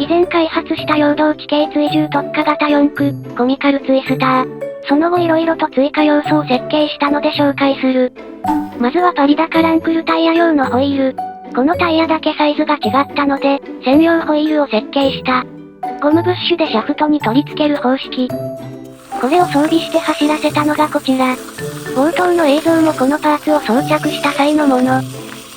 以前開発した陽動地形追従特化型4駆、コミカルツイスター。その後色々と追加要素を設計したので紹介する。まずはパリダカランクルタイヤ用のホイール。このタイヤだけサイズが違ったので、専用ホイールを設計した。ゴムブッシュでシャフトに取り付ける方式。これを装備して走らせたのがこちら。冒頭の映像もこのパーツを装着した際のもの。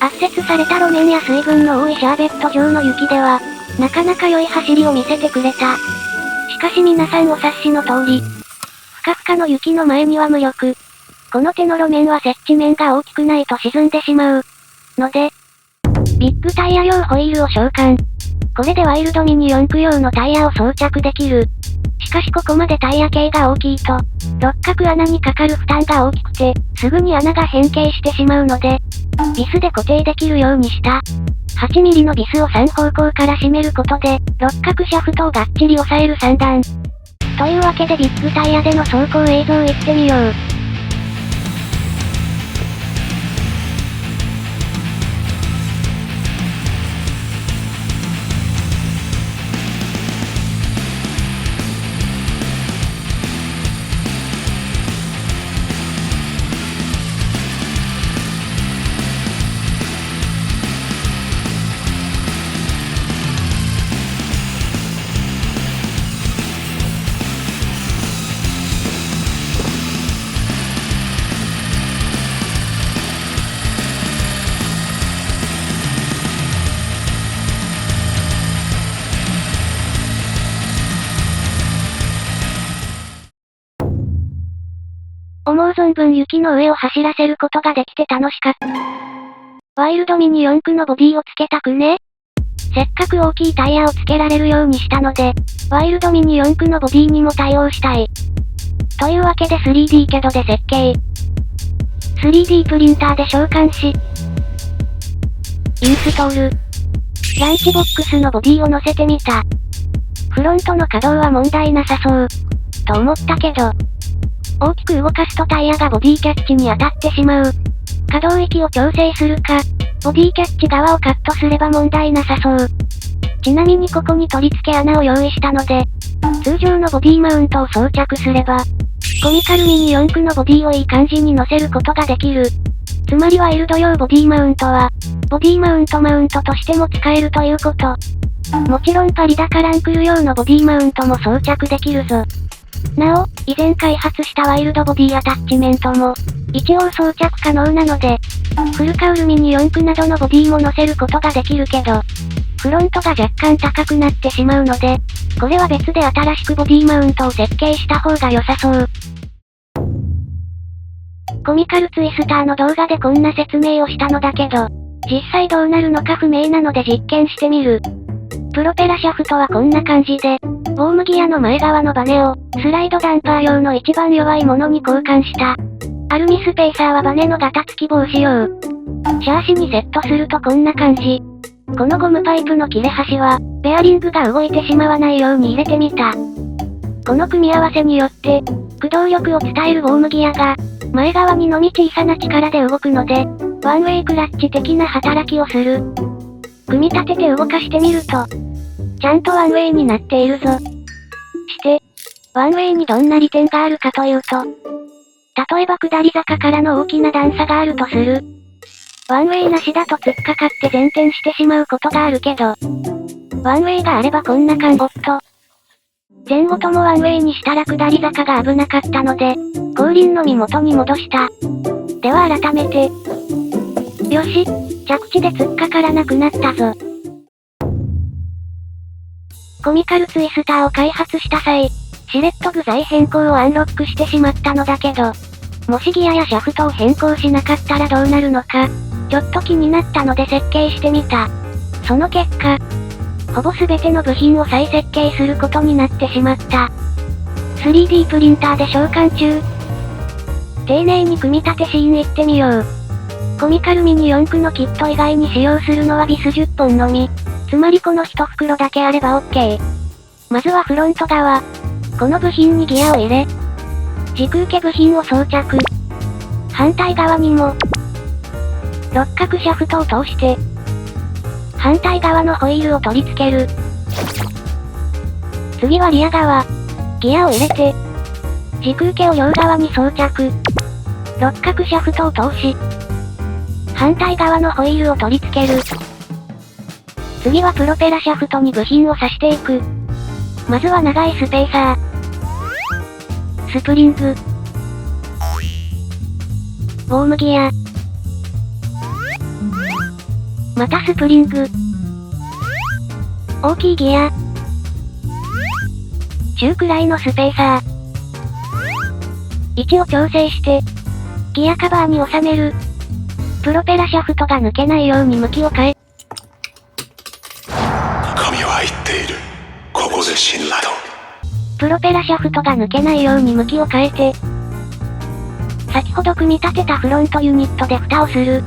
圧雪された路面や水分の多いシャーベット状の雪では、なかなか良い走りを見せてくれた。しかし皆さんお察しの通り、ふかふかの雪の前には無力。この手の路面は接地面が大きくないと沈んでしまう。ので、ビッグタイヤ用ホイールを召喚。これでワイルドミニ4駆用のタイヤを装着できる。しかしここまでタイヤ径が大きいと、六角穴にかかる負担が大きくて、すぐに穴が変形してしまうので、ビスで固定できるようにした。8ミリのビスを3方向から締めることで、六角シャフトをがっちり押さえる3段。というわけでビッグタイヤでの走行映像行ってみよう。思う存分雪の上を走らせることができて楽しかった。ワイルドミニ4駆のボディをつけたくね？せっかく大きいタイヤをつけられるようにしたので、ワイルドミニ4駆のボディにも対応したい。というわけで 3D キャドで設計。3D プリンターで召喚し、インストール。ランチボックスのボディを乗せてみた。フロントの稼働は問題なさそう。と思ったけど、大きく動かすとタイヤがボディキャッチに当たってしまう。可動域を調整するか、ボディキャッチ側をカットすれば問題なさそう。ちなみにここに取り付け穴を用意したので、通常のボディマウントを装着すれば、コミカルミニ4駆のボディをいい感じに乗せることができる。つまりワイルド用ボディマウントは、ボディマウントとしても使えるということ。もちろんパリダカランクル用のボディマウントも装着できるぞ。なお、以前開発したワイルドボディアタッチメントも、一応装着可能なので、フルカウルミニ4駆などのボディも乗せることができるけど、フロントが若干高くなってしまうので、これは別で新しくボディマウントを設計した方が良さそう。コミカルツイスターの動画でこんな説明をしたのだけど、実際どうなるのか不明なので実験してみる。プロペラシャフトはこんな感じで、ホームギアの前側のバネを、スライドダンパー用の一番弱いものに交換した。アルミスペーサーはバネのガタつき防止用。シャーシにセットするとこんな感じ。このゴムパイプの切れ端は、ベアリングが動いてしまわないように入れてみた。この組み合わせによって、駆動力を伝えるホームギアが、前側にのみ小さな力で動くので、ワンウェイクラッチ的な働きをする。組み立てて動かしてみると、ちゃんとワンウェイになっているぞ。して、ワンウェイにどんな利点があるかというと、例えば下り坂からの大きな段差があるとする。ワンウェイなしだと突っかかって前転してしまうことがあるけど、ワンウェイがあればこんな感じ。前後ともワンウェイにしたら下り坂が危なかったので、後輪の身元に戻した。では改めて。よし、着地で突っかからなくなったぞ。コミカルツイスターを開発した際、しれっと具材変更をアンロックしてしまったのだけど、もしギアやシャフトを変更しなかったらどうなるのか、ちょっと気になったので設計してみた。その結果、ほぼ全ての部品を再設計することになってしまった。3D プリンターで召喚中。丁寧に組み立てシーン行ってみよう。コミカルミニ4駆のキット以外に使用するのはビス10本のみ。つまりこの1袋だけあれば OK。まずはフロント側。この部品にギアを入れ、軸受け部品を装着。反対側にも、六角シャフトを通して、反対側のホイールを取り付ける。次はリア側。ギアを入れて、軸受けを両側に装着。六角シャフトを通し、反対側のホイールを取り付ける。次はプロペラシャフトに部品を刺していく。まずは長いスペーサー。スプリング。ウォームギア。またスプリング。大きいギア。中くらいのスペーサー。位置を調整して、ギアカバーに収める。プロペラシャフトが抜けないように向きを変え。神は言っている。ここで死ぬなと。プロペラシャフトが抜けないように向きを変えて、先ほど組み立てたフロントユニットで蓋をする。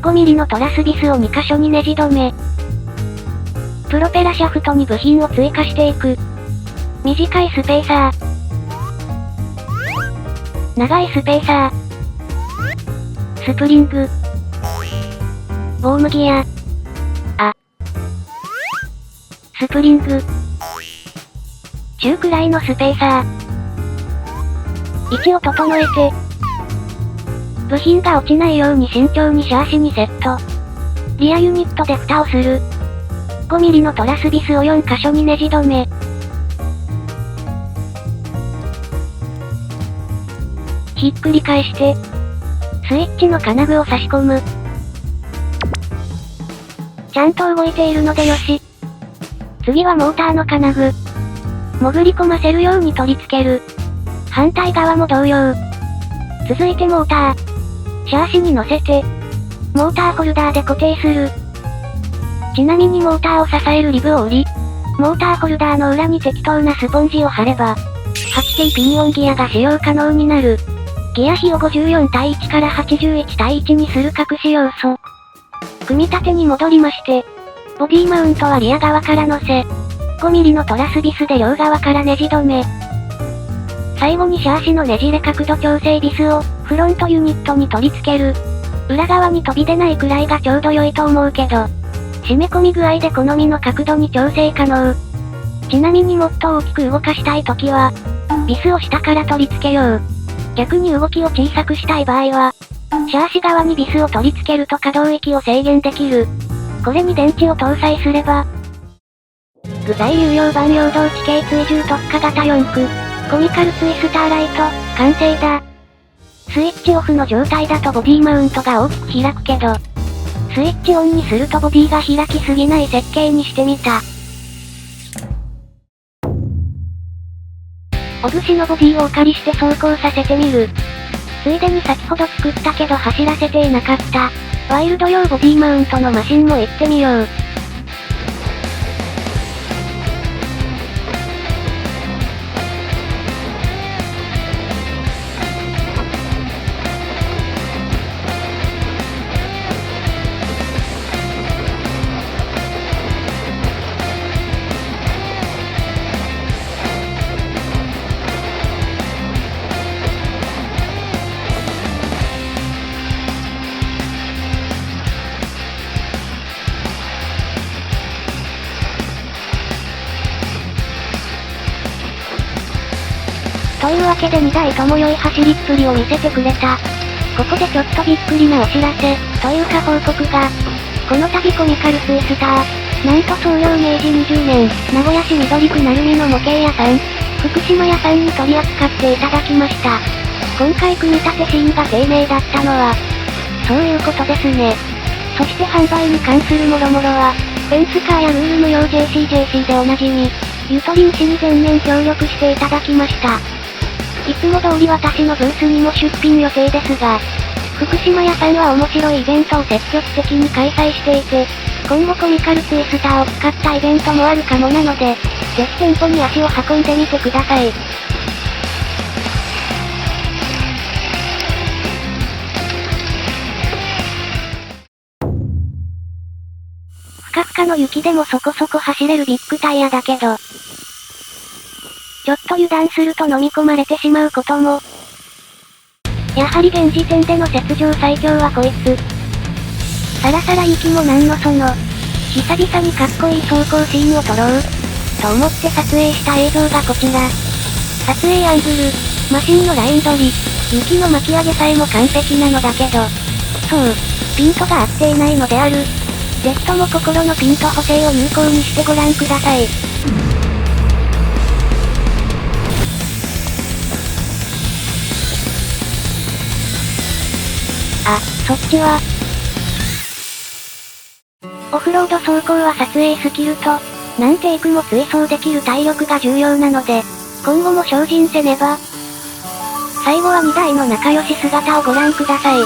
5ミリのトラスビスを2箇所にネジ止め。プロペラシャフトに部品を追加していく。短いスペーサー。長いスペーサー。スプリング。ウォームギア。スプリング。中くらいのスペーサー。位置を整えて、部品が落ちないように慎重にシャーシにセット。リアユニットで蓋をする。5ミリのトラスビスを4箇所にネジ止め。ひっくり返して、スイッチの金具を差し込む。ちゃんと動いているのでよし。次はモーターの金具。潜り込ませるように取り付ける。反対側も同様。続いてモーター。シャーシに乗せて、モーターホルダーで固定する。ちなみにモーターを支えるリブを折り、モーターホルダーの裏に適当なスポンジを貼れば、8T ピンオンギアが使用可能になる。ギア比を54対1から81対1にする隠し要素。組み立てに戻りまして、ボディマウントはリア側から乗せ、5ミリのトラスビスで両側からネジ止め。最後にシャーシのねじれ角度調整ビスをフロントユニットに取り付ける。裏側に飛び出ないくらいがちょうど良いと思うけど、締め込み具合で好みの角度に調整可能。ちなみにもっと大きく動かしたいときは、ビスを下から取り付けよう。逆に動きを小さくしたい場合は、シャーシ側にビスを取り付けると可動域を制限できる。これに電池を搭載すれば、具材有用版陽動地形追従特化型4駆、コミカルツイスターライト、完成だ。スイッチオフの状態だとボディマウントが大きく開くけど、スイッチオンにするとボディが開きすぎない設計にしてみた。オブシのボディをお借りして走行させてみる。ついでに先ほど作ったけど走らせていなかった、ワイルド用ボディマウントのマシンも行ってみよう。というわけで2台とも良い走りっぷりを見せてくれた。ここでちょっとびっくりなお知らせ、というか報告が。この度コミカルツイスター、なんと創業明治20年、名古屋市緑区鳴海の模型屋さん、福島屋さんに取り扱っていただきました。今回組み立てシーンが丁寧だったのは、そういうことですね。そして販売に関するもろもろは、フェンスカーやルール無用 JCJC でおなじみ、ゆとりん氏に全面協力していただきました。いつも通り私のブースにも出品予定ですが、福島屋さんは面白いイベントを積極的に開催していて、今後コミカルツイスターを使ったイベントもあるかもなので、ぜひ店舗に足を運んでみてください。ふかふかの雪でもそこそこ走れるビッグタイヤだけど、ちょっと油断すると飲み込まれてしまうことも。やはり現時点での雪上最強はこいつ。サラサラ雪もなんのその。久々にかっこいい走行シーンを撮ろう。と思って撮影した映像がこちら。撮影アングル、マシンのライン取り、雪の巻き上げさえも完璧なのだけど。そう、ピントが合っていないのである。ぜひとも心のピント補正を有効にしてご覧ください。あ、そっちは。オフロード走行は撮影スキルと、何テイクも追走できる体力が重要なので、今後も精進せねば。最後は2台の仲良し姿をご覧ください。